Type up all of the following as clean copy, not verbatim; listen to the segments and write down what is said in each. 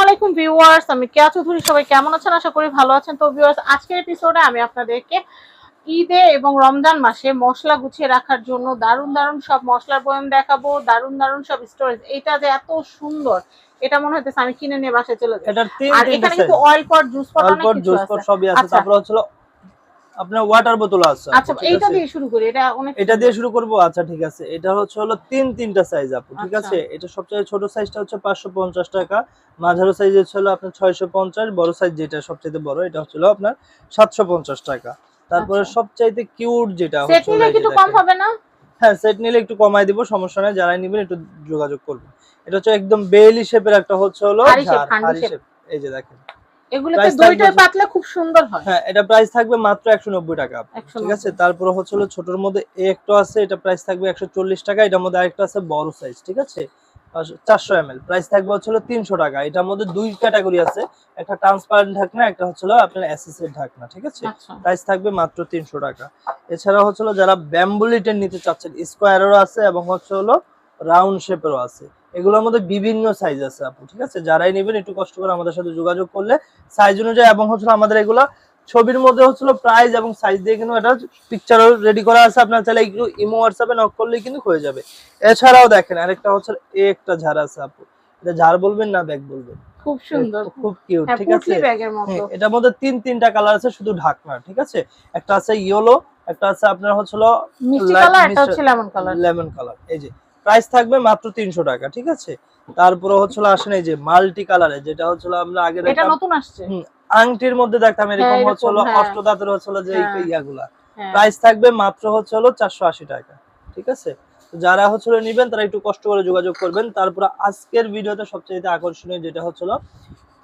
আলাইকুম ভিউয়ার্স, আমি কেয়া চৌধুরী। সবাই কেমন আছেন? আশা করি ভালো আছেন। তো ভিউয়ার্স, আজকের এপিসোডে আমি আপনাদেরকে ঈদে এবং রমজান মাসে মশলা গুছিয়ে রাখার জন্য দারুণ দারুণ সব মশলার বয়াম দেখাবো, দারুণ দারুণ সব স্টোরেজ। এটা যে এত সুন্দর, এটা মনে হচ্ছে আমি কিনে নিয়ে বাসায় চলে যাই। আর এখানে কিন্তু অয়েল পট, জুস পট অনেক কিছু আছে। সবই আছে। তারপর হচ্ছে আপনার ওয়াটার বোতল আছে। আচ্ছা, এইটা দিয়ে শুরু করি। এটা দিয়ে শুরু করব। আচ্ছা ঠিক আছে। এটা হচ্ছে তিনটা সাইজ আপু, ঠিক আছে। এটা সবচেয়ে ছোট সাইজটা হচ্ছে 550 টাকা, মাঝারো সাইজ হচ্ছে আপনার 650, বড় সাইজ যেটা সবচেয়ে বড় এটা হচ্ছে আপনার 750 টাকা। তারপরে সবচাইতে কিউট যেটা সেট নিলে একটু কম হবে না? হ্যাঁ, সেট নিলে একটু কমাই দিব, সমস্যা নাই। যারা নেবেন একটু যোগাযোগ করবেন। এটা হচ্ছে একদম বেলি শেপের একটা হচ্ছে হাড়ি শেপ। এই যে দেখেন, এগুলোতে দুইটা পাতলে খুব সুন্দর হয়। হ্যাঁ, এটা প্রাইস থাকবে মাত্র 190 টাকা, ঠিক আছে। তারপর হচ্ছে ছোটর মধ্যে একটা আছে, এটা প্রাইস থাকবে 140 টাকা। এটার মধ্যে আরেকটা আছে বড় সাইজ, ঠিক আছে, 400 ml, প্রাইস থাকবে হচ্ছে 300 টাকা। এটার মধ্যে দুই ক্যাটাগরি আছে, একটা ট্রান্সপারেন্ট ঢাকনা, একটা হচ্ছে আপনার এসএস এর ঢাকনা, ঠিক আছে। প্রাইস থাকবে মাত্র 300 টাকা। এছাড়া হচ্ছে যারা ব্যাম্বু লিটের নিতে চাচ্ছেন, স্কোয়ারেরও আছে এবং হচ্ছে রাউন্ড শেপেরও আছে। এগুলোর মধ্যে বিভিন্ন সাইজ আছে আপু, ঠিক আছে। যারাই নেবেন একটু কষ্ট করে আমাদের সাথে যোগাযোগ করলে সাইজ অনুযায়ী, এবং হচ্ছে আমাদের এগুলো ছবির মধ্যে হচ্ছে প্রাইস এবং সাইজ দিয়ে কিন্তু এটা পিকচারও রেডি করা আছে। আপনার চাইলে একটু ইমো হোয়াটসঅ্যাপে নক করলেই কিন্তু হয়ে যাবে। এছাড়াও দেখেন আরেকটা হচ্ছে একটা ঝাড় আছে আপু, এটা ঝাড় বলবেন না ব্যাগ বলবেন, খুব সুন্দর, খুব কিউট, ঠিক আছে। এটার মধ্যে তিনটা কালার আছে শুধু ঢাকনা, ঠিক আছে। একটা আছে ইয়েলো, একটা আছে আপনার হচ্ছে মিষ্টি কালার, একটা হচ্ছে লেমন কালার। এই যে প্রাইস থাকবে মাত্র 300 টাকা, ঠিক আছে। তারপরে হচ্ছে আসেন এই যে মাল্টি কালারে, যেটা হচ্ছে আমরা আগে দেখতাম, এটা নতুন আসছে, আংটির মধ্যে দেখতাম এরকম হচ্ছে অষ্টধাতুর হচ্ছে যে ইয়াগুলা। প্রাইস থাকবে মাত্র হচ্ছে 480 টাকা, ঠিক আছে। যারা হচ্ছে নেবেন তারা একটু কষ্ট করে যোগাযোগ করবেন। তারপর আজকের ভিডিওতে সবচেয়ে আকর্ষণীয় যেটা হচ্ছে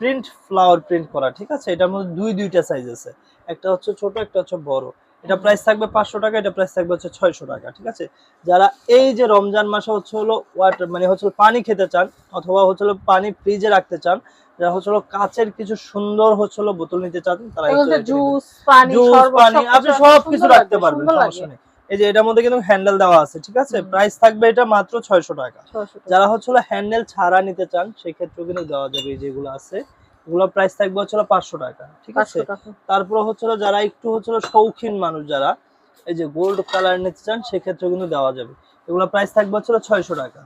প্রিন্ট, ফ্লাওয়ার প্রিন্ট করা, ঠিক আছে। এটার মধ্যে দুইটা সাইজ আছে, একটা হচ্ছে ছোট, একটা হচ্ছে বড়। এটা প্রাইস থাকবে 500 টাকা, এটা প্রাইস থাকবে হচ্ছে 600 টাকা, ঠিক আছে। যারা এই যে রমজান মাসে হচ্ছে ওয়াটার মানে হচ্ছে পানি খেতে চান, অথবা হচ্ছে পানি ফ্রিজে রাখতে চান, যারা হচ্ছে কাচের কিছু সুন্দর হচ্ছে বোতল নিতে চান, তারা জুস পানি আপনি সবকিছু রাখতে পারবেন, সমস্যা নেই। এই যে এটার মধ্যে কিন্তু হ্যান্ডেল দেওয়া আছে, ঠিক আছে। প্রাইস থাকবে এটা মাত্র 600 টাকা। যারা হচ্ছে হ্যান্ডেল ছাড়া নিতে চান, সেই ক্ষেত্রে কিন্তু দেওয়া যাবে। এই যেগুলো আছে এগুলো প্রাইস থাকবে হচ্ছে 500 টাকা, ঠিক আছে। তারপর হচ্ছে যারা একটু হচ্ছে শৌখিন মানুষ, যারা এই যে গোল্ড কালার নিতে চান, সেই ক্ষেত্রে কিন্তু দেওয়া যাবে। এগুলো প্রাইস থাকবে হচ্ছে 600 টাকা।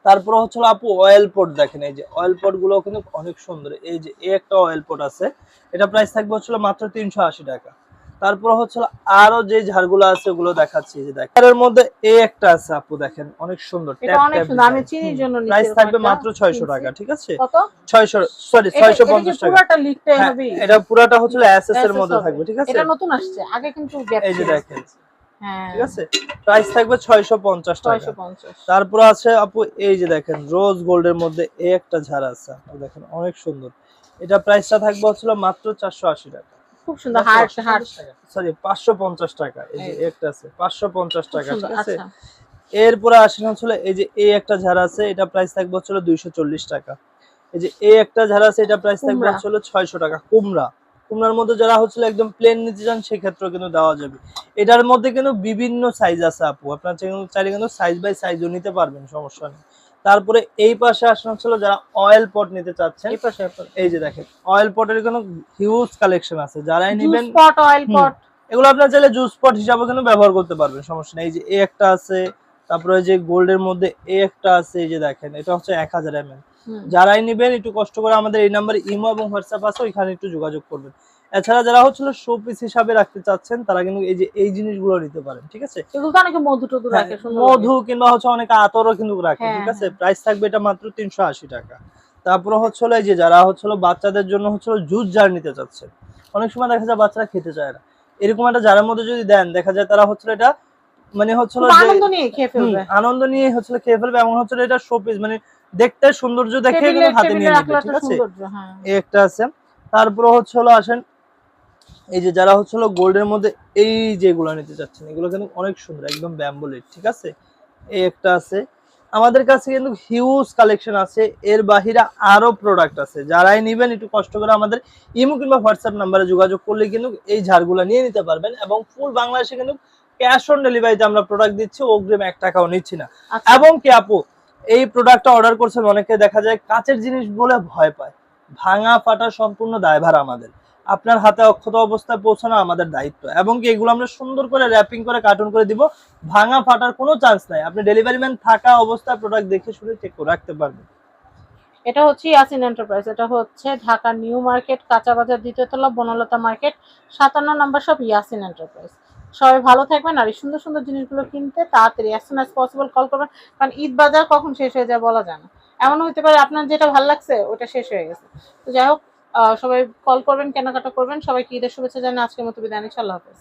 তারপর হচ্ছে আপু অয়েল পট দেখেন, এই যে অয়েল পট গুলো কিন্তু অনেক সুন্দর। এই যে একটা অয়েল পট আছে, এটা প্রাইস থাকবে হচ্ছে মাত্র 380 টাকা। তারপর হচ্ছে আরো যে ঝাড়গুলো আছে ওগুলো দেখাচ্ছি। যে দেখেন এর মধ্যে একটা আছে আপু, দেখেন অনেক সুন্দর, এটা অনেক সুন্দর। আমি চিনির জন্য নিছি। প্রাইস থাকবে মাত্র 600 টাকা, ঠিক আছে। কত? 650 টাকা। পুরোটা লিখতে হবে? এটা পুরোটা হচ্ছে এসএস এর মধ্যে থাকবে, ঠিক আছে। এটা নতুন আসছে, আগে কিন্তু এই যে দেখেন, ঠিক আছে। প্রাইস থাকবে 650 টাকা। তারপর আছে আপু এই যে দেখেন রোজ গোল্ডের মধ্যে একটা ঝাড় আছে, আপু দেখেন অনেক সুন্দর। এটা প্রাইসটা থাকবে হচ্ছে মাত্র 480 টাকা। খুব সুন্দর, সরি 550 টাকা। এই যে একটা আছে 550 টাকা, ঠিক আছে। এরপরে আসেন হচ্ছে এই যে একটা ঝাড় আছে, এটা প্রাইস থাকবে হচ্ছে 240 টাকা। এই যে একটা ঝাড় আছে, এটা প্রাইস থাকবে হচ্ছে 600 টাকা। কুমড়ার মধ্যে যারা হচ্ছে একদম প্লেন নিতে চান, সেক্ষেত্রে কিন্তু দেওয়া যাবে। এটার মধ্যে কিন্তু বিভিন্ন সাইজ আছে আপু, আপনার চাইলে কিন্তু সাইজ বাই সাইজও নিতে পারবেন, সমস্যা নেই। তারপরে এই পাশে আসলে যারা অয়েল পট নিতে চাচ্ছেন, এই যে দেখেন অয়েল পটের কোনো হিউজ কালেকশন আছে। যারাই নেবেন অয়েল পট, এগুলো আপনার চাইলে জুস পট হিসাবে কিন্তু ব্যবহার করতে পারবেন, সমস্যা নেই। এই যে একটা আছে, তারপরে যে গোল্ডের মধ্যে একটা আছে, এই যে দেখেন এটা হচ্ছে 1000 ml। যারাই নেবেন একটু কষ্ট করে আমাদের এই নাম্বারে ইমো এবং হোয়াটসঅ্যাপ আছে, ওইখানে একটু যোগাযোগ করবেন। এছাড়া যারা হচ্ছে শো পিস হিসাবে রাখতে চাচ্ছেন, তারা কিন্তু এই যে এই জিনিসগুলো নিতে পারেন, ঠিক আছে। অনেকে মধু টধু রাখে, মধু কিংবা হচ্ছে অনেকে আতরও কিন্তু রাখে, ঠিক আছে। প্রাইস থাকবে এটা মাত্র 380 টাকা। তারপরে হচ্ছে এই যে যারা হচ্ছে বাচ্চাদের জন্য হচ্ছে জুস জার নিতে চাচ্ছেন, অনেক সময় দেখা যায় বাচ্চারা খেতে চায় না, এরকম একটা জারের মধ্যে যদি দেন, দেখা যায় তারা হচ্ছে এটা মানে হচ্ছে আনন্দ নিয়ে খেয়ে ফেলবে, এবং হচ্ছে এটা শোপিস মানে দেখতে সৌন্দর্য দেখে কিন্তু হাতে নিয়ে নেবে, ঠিক আছে। একটা আছে। তারপর হচ্ছে আসেন এই যে যারা হচ্ছে গোল্ডের মধ্যে এই যেগুলো নিতে চাচ্ছেন, এগুলো কিন্তু অনেক সুন্দর, একদম ব্যাম্বু লিড, ঠিক আছে। এই একটা আছে। আমাদের কাছে কিন্তু হিউজ কালেকশন আছে, এর বাহিরে আরো প্রোডাক্ট আছে। যারাই নেবেন একটু কষ্ট করে আমাদের ইমো কিংবা হোয়াটসঅ্যাপ নাম্বারে যোগাযোগ করলে কিন্তু এই ঝাড়গুলো নিয়ে নিতে পারবেন। এবং ফুল বাংলাদেশে কিন্তু ক্যাশ অন ডেলিভারিতে আমরা প্রোডাক্ট দিচ্ছি, অগ্রিম 1 টাকাও নিচ্ছি না। এবং কি আপু এই প্রোডাক্টটা অর্ডার করছেন, অনেকে দেখা যায় কাচের জিনিস বলে ভয় পায়। ভাঙা ফাটা সম্পূর্ণ দায়ভার আমাদের। আপনার হাতে অক্ষত অবস্থায় পৌঁছানো আমাদের দায়িত্ব, এবং কি এগুলো আমরা সুন্দর করে র্যাপিং করে কার্টুন করে দিব। ভাঙা ফাটার কোনো চান্স নাই। আপনি ডেলিভারি ম্যান থাকা অবস্থায় প্রোডাক্ট দেখে শুনে চেক করে রাখতে পারবেন। এটা হচ্ছে ইয়াসিন এন্টারপ্রাইজ, এটা হচ্ছে ঢাকা নিউ মার্কেট, কাঁচা বাজার, দ্বিতীয় তলা, বনলতা মার্কেট, 57 নম্বর শপ, ইয়াসিন এন্টারপ্রাইজ। সবাই ভালো থাকবেন, আর এই সুন্দর সুন্দর জিনিসগুলো কিনতে তাড়াতাড়ি as soon as possible call করবেন, কারণ ঈদ বাজার কখন শেষ হয়ে যায় বলা যায় না। এমন হতে পারে আপনার যেটা ভালো লাগছে ওটা শেষ হয়ে গেছে। তো যাই হোক, সবাই কল করবেন, কেনাকাটা করবেন। সবাইকে ঈদের শুভেচ্ছা জানিয়ে আজকের মতো বিদায় নিচ্ছি। আল্লাহ হাফেজ।